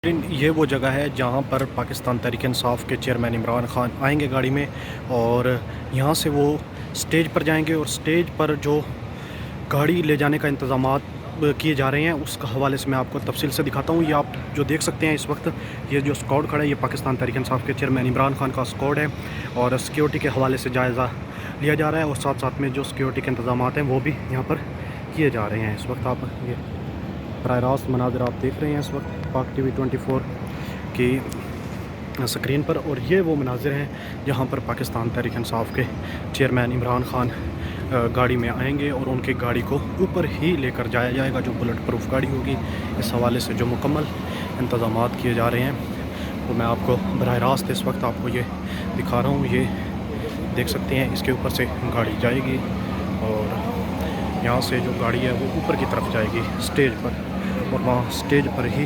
ये वो जगह है जहाँ पर पाकिस्तान तहरीक-ए-इंसाफ के चेयरमैन इमरान ख़ान आएंगे गाड़ी में और यहाँ से वो स्टेज पर जाएंगे और स्टेज पर जो गाड़ी ले जाने का इंतज़ामात किए जा रहे हैं उसका हवाले से मैं आपको तफसील से दिखाता हूँ। ये आप जो देख सकते हैं इस वक्त ये जो स्क्वाड खड़ा है ये पाकिस्तान तहरीक-ए-इंसाफ के चेयरमैन इमरान ख़ान का स्क्वाड है और सिक्योरिटी के हवाले से जायज़ा लिया जा रहा है और साथ साथ में जो सिक्योरिटी के इंतज़ामात हैं वो भी यहाँ पर किए जा रहे हैं। इस वक्त आप ये बराह रास्त मनाज़िर आप देख रहे हैं इस वक्त पाक टीवी 24 की स्क्रीन पर और ये वो मनाज़िर हैं जहाँ पर पाकिस्तान तहरीक-ए-इंसाफ के चेयरमैन इमरान ख़ान गाड़ी में आएंगे और उनकी गाड़ी को ऊपर ही लेकर जाया जाएगा जो बुलेट प्रूफ गाड़ी होगी। इस हवाले से जो मुकम्मल इंतज़ामात किए जा रहे हैं वो मैं आपको बराह रास्त इस वक्त आपको ये दिखा रहा हूँ। ये देख सकते हैं इसके ऊपर से गाड़ी जाएगी और यहाँ से जो गाड़ी है वो ऊपर की तरफ जाएगी स्टेज पर और वहाँ स्टेज पर ही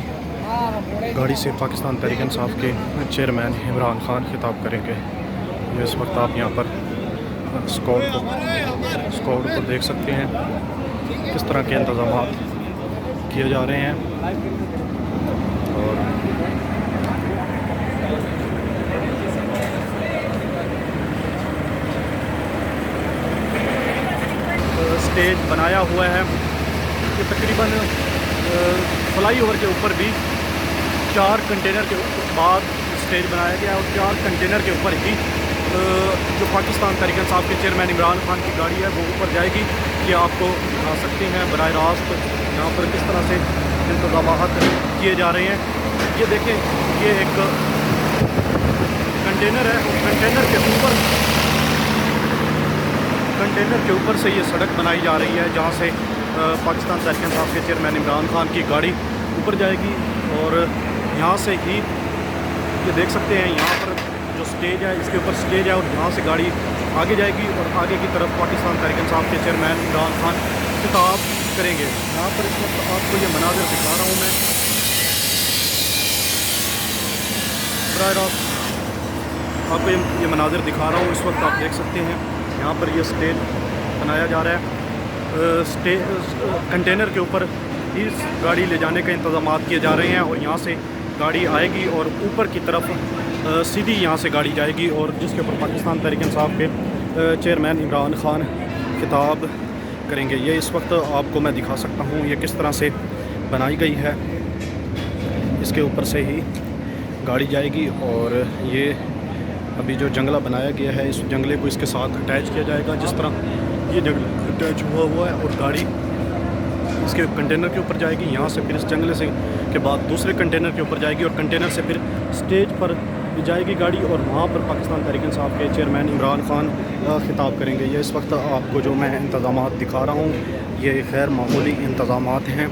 गाड़ी से पाकिस्तान तहरीक-ए-इंसाफ के चेयरमैन इमरान ख़ान खिताब करेंगे। इस वक्त आप यहाँ पर स्क्वाड को देख सकते हैं किस तरह के इंतज़ामात किए जा रहे हैं और स्टेज बनाया हुआ है। ये तकरीबन फ्लाई ओवर के ऊपर भी 4 कंटेनर के बाद स्टेज बनाया गया और 4 कंटेनर के ऊपर ही जो पाकिस्तान तहरीक-ए-इंसाफ के चेयरमैन इमरान ख़ान की गाड़ी है वो ऊपर जाएगी। ये आपको दिखा सकते हैं बराह रास्त यहाँ पर किस तरह से इंतज़ामात किए जा रहे हैं। ये देखें ये एक कंटेनर है और कंटेनर के ऊपर से ये सड़क बनाई जा रही है जहाँ से पाकिस्तान तहरीक-ए-इंसाफ के चेयरमैन इमरान ख़ान की गाड़ी ऊपर जाएगी और यहाँ से ही ये देख सकते हैं यहाँ पर जो स्टेज है इसके ऊपर स्टेज है और यहाँ से गाड़ी आगे जाएगी और आगे की तरफ पाकिस्तान तहरीक-ए-इंसाफ के चेयरमैन इमरान ख़ान खिताब करेंगे। यहाँ पर इस वक्त आपको ये मनाज़िर दिखा रहा हूँ मैं बराह रास्त आपको ये मनाज़िर दिखा रहा हूँ। इस वक्त आप देख सकते हैं यहाँ पर ये स्टेज बनाया जा रहा है। कंटेनर के ऊपर इस गाड़ी ले जाने के इंतज़ामात किए जा रहे हैं और यहाँ से गाड़ी आएगी और ऊपर की तरफ सीधी यहाँ से गाड़ी जाएगी और जिसके ऊपर पाकिस्तान तहरीक-ए-इंसाफ के चेयरमैन इमरान ख़ान खिताब करेंगे। ये इस वक्त आपको मैं दिखा सकता हूँ ये किस तरह से बनाई गई है। इसके ऊपर से ही गाड़ी जाएगी और ये अभी जो जंगला बनाया गया है इस जंगले को इसके साथ अटैच किया जाएगा। जिस तरह ये जंगला अटैच हुआ है और गाड़ी इसके कंटेनर के ऊपर जाएगी। यहाँ से फिर इस जंगले से के बाद दूसरे कंटेनर के ऊपर जाएगी और कंटेनर से फिर स्टेज पर जाएगी गाड़ी और वहाँ पर पाकिस्तान तहरीक-ए-इंसाफ के चेयरमैन इमरान ख़ान खिताब करेंगे। ये इस वक्त आपको जो मैं इंतज़ामात दिखा रहा हूँ ये गैर मामूली इंतज़ामात हैं।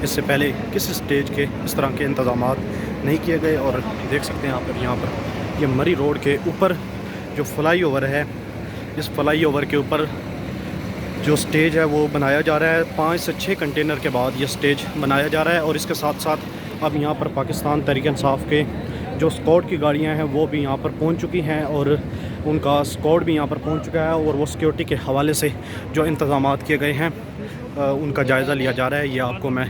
इससे पहले किसी स्टेज के इस तरह के इंतज़ामात नहीं किए गए और देख सकते हैं आप यहाँ पर ये मरी रोड के ऊपर जो फ्लाई ओवर है इस फ्लाई ओवर के ऊपर जो स्टेज है वो बनाया जा रहा है। 5 से 6 कंटेनर के बाद ये स्टेज बनाया जा रहा है और इसके साथ साथ अब यहाँ पर पाकिस्तान तहरीक-ए-इंसाफ के जो स्क्वाड की गाड़ियाँ हैं वो भी यहाँ पर पहुँच चुकी हैं और उनका स्क्वाड भी यहाँ पर पहुँच चुका है और वो सिक्योरिटी के हवाले से जो इंतज़ामात किए गए हैं उनका जायज़ा लिया जा रहा है। ये आपको मैं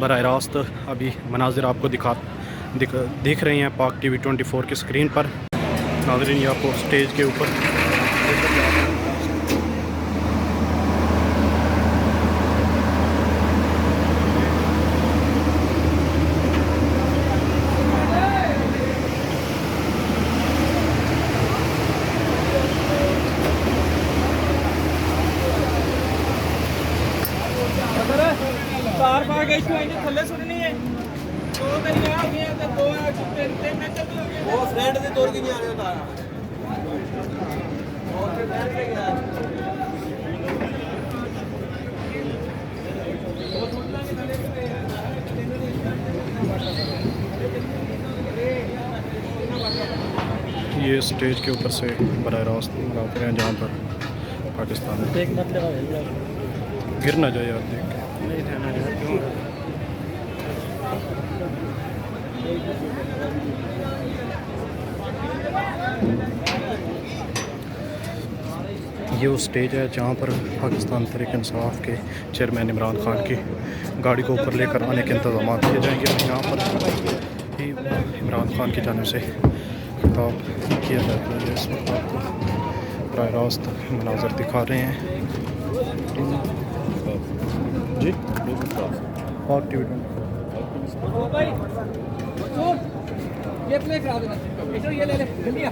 बराह रास्त अभी मनाज़िर आपको देख रहे हैं पाक टीवी 24 की स्क्रीन पर। नाज़रीन ये आपको स्टेज के ऊपर तार पा के थल्ले सुटनी है दो तेरी आ गई ते दो तीन मिनट भी हो गए वो फ्रेंड दे तोड़ के नहीं आ रहे तार और के बैठ के गया ये स्टेज के ऊपर से बराह रास्त बनाते हैं जहाँ पर पाकिस्तान गिर ना जाए यार देख नहीं रहना यार क्यों ये वो स्टेज है जहाँ पर पाकिस्तान तहरीक-ए-इंसाफ के चेयरमैन इमरान ख़ान की गाड़ी को ऊपर लेकर आने के इंतज़ाम किए जाएंगे। और यहाँ पर ही इमरान खान की जानिब से खिताब किया जाता है। इस वक्त आपको बराह रास्त मनाज़र दिखा रहे हैं जी। और टी ये प्ले करा देना, ये ले ले जल्दी आ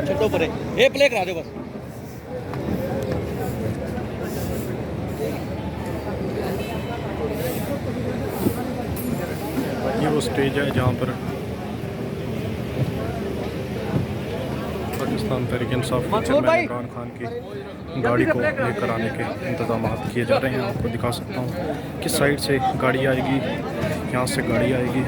छोटो परे, ये प्ले करा दो बस। ये वो स्टेज है जहाँ पर पाकिस्तान तहरीक इंसाफ के चेयरमैन इमरान खान की गाड़ी को लेकर आने के इंतजाम किए जा रहे हैं। आपको दिखा सकता हूँ किस साइड से गाड़ी आएगी, यहाँ से गाड़ी आएगी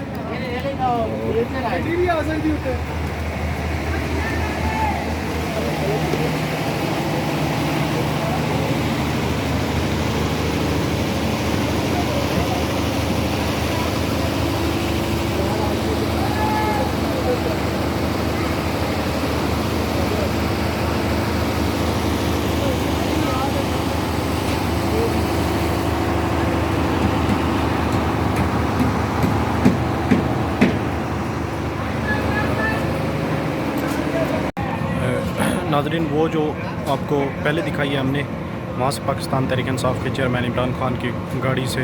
नाज़रीन। वो जो आपको पहले दिखाई है हमने, वहाँ से पाकिस्तान तहरीक इंसाफ के चेयरमैन इमरान खान की गाड़ी से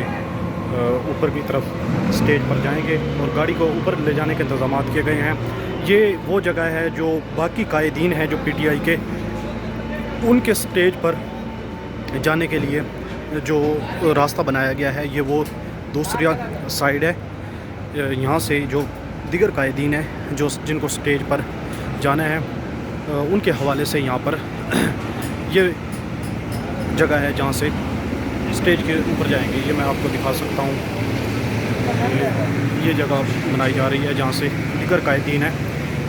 ऊपर की तरफ स्टेज पर जाएंगे और गाड़ी को ऊपर ले जाने के इंतजाम किए गए हैं। ये वो जगह है जो बाकी कायदीन हैं जो PTI के, उनके स्टेज पर जाने के लिए जो रास्ता बनाया गया है, ये वो दूसरी साइड है। यहाँ से जो दीगर कायदीन हैं जो जिनको स्टेज पर जाना है, उनके हवाले से यहाँ पर ये जगह है जहाँ से स्टेज के ऊपर जाएंगे। ये मैं आपको दिखा सकता हूँ, ये जगह बनाई जा रही है जहाँ से दीगर कायदीन हैं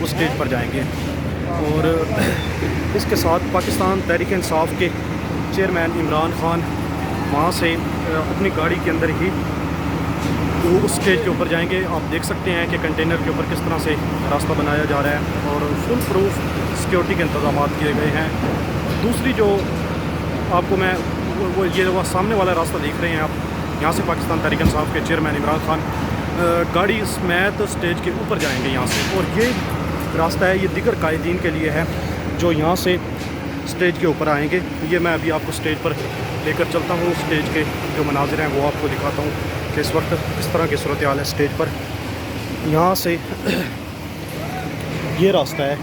वो स्टेज पर जाएंगे। और इसके साथ पाकिस्तान तहरीक इंसाफ के चेयरमैन इमरान खान वहाँ से अपनी गाड़ी के अंदर ही वो उस स्टेज के ऊपर जाएंगे। आप देख सकते हैं कि कंटेनर के ऊपर किस तरह से रास्ता बनाया जा रहा है और फुल प्रूफ सिक्योरिटी के इंतजाम किए गए हैं। दूसरी जो आपको मैं वो ये वो सामने वाला रास्ता देख रहे हैं आप, यहाँ से पाकिस्तान तहरीक इंसाफ के चेयरमैन इमरान खान गाड़ी समेत स्टेज के ऊपर जाएंगे यहाँ से। और ये रास्ता है, ये दीगर कायदीन के लिए है जो यहाँ से स्टेज के ऊपर आएंगे। ये मैं अभी आपको स्टेज पर लेकर चलता हूँ। स्टेज के जो मनाजिर हैं वो आपको दिखाता हूँ कि इस वक्त किस तरह की सूरत हाल है स्टेज पर। यहाँ से ये रास्ता है,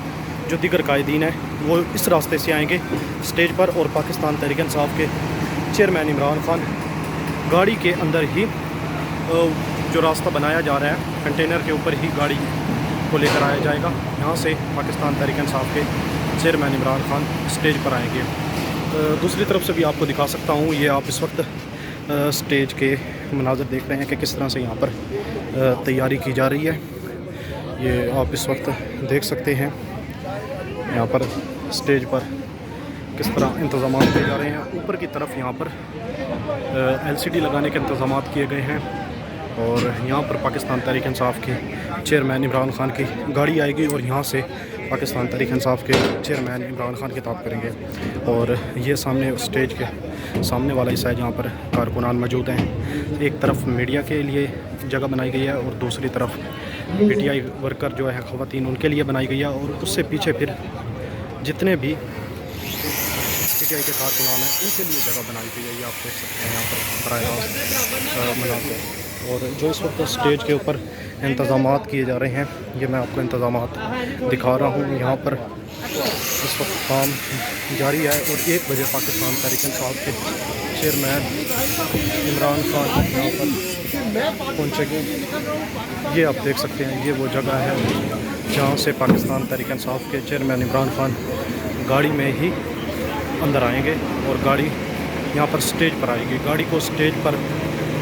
जो दीगर कायदीन है वो इस रास्ते से आएंगे स्टेज पर और पाकिस्तान तहरीक इंसाफ के चेयरमैन इमरान खान गाड़ी के अंदर ही जो रास्ता बनाया जा रहा है कंटेनर के ऊपर ही गाड़ी को लेकर आया जाएगा। यहाँ से पाकिस्तान तहरीक इंसाफ के चेयरमैन इमरान खान स्टेज पर आएंगे। दूसरी तरफ से भी आपको दिखा सकता हूँ, ये आप इस वक्त स्टेज के मनाज़र देख रहे हैं कि किस तरह से यहाँ पर तैयारी की जा रही है। ये आप इस वक्त देख सकते हैं यहाँ पर स्टेज पर किस तरह इंतज़ाम किए जा रहे हैं। ऊपर की तरफ यहाँ पर LCD लगाने के इंतज़ाम किए गए हैं और यहाँ पर पाकिस्तान तहरीक इंसाफ के चेयरमैन इमरान खान की गाड़ी आएगी और यहाँ से पाकिस्तान तहरीक इंसाफ के चेयरमैन इमरान खान खिताब करेंगे। और ये सामने स्टेज के सामने वाला हिस्सा है जहाँ पर कारकुनान मौजूद हैं। एक तरफ मीडिया के लिए जगह बनाई गई है और दूसरी तरफ PTI वर्कर जो है ख़वातीन उनके लिए बनाई गई है। और उससे पीछे फिर जितने भी PTI के कारकुनान हैं उनके लिए जगह बनाई गई है। ये आप देख सकते हैं यहाँ पर बराह रास्त मनाज़र। और जो इस वक्त स्टेज के ऊपर इंतज़ामात किए जा रहे हैं, ये मैं आपको इंतज़ामात दिखा रहा हूँ। यहाँ पर इस वक्त काम जारी है और 1 बजे पाकिस्तान तहरीक इंसाफ के चेयरमैन इमरान खान यहाँ पर पहुँचेंगे। ये आप देख सकते हैं, ये वो जगह है जहाँ से पाकिस्तान तहरीक इंसाफ के चेयरमैन इमरान खान गाड़ी में ही अंदर आएंगे और गाड़ी यहाँ पर स्टेज पर आएगी। गाड़ी को स्टेज पर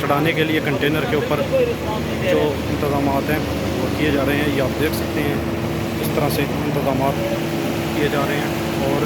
चढ़ाने के लिए कंटेनर के ऊपर जो इंतज़ाम हैं वो किए जा रहे हैं। ये आप देख सकते हैं इस तरह से इंतज़ाम किए जा रहे हैं। और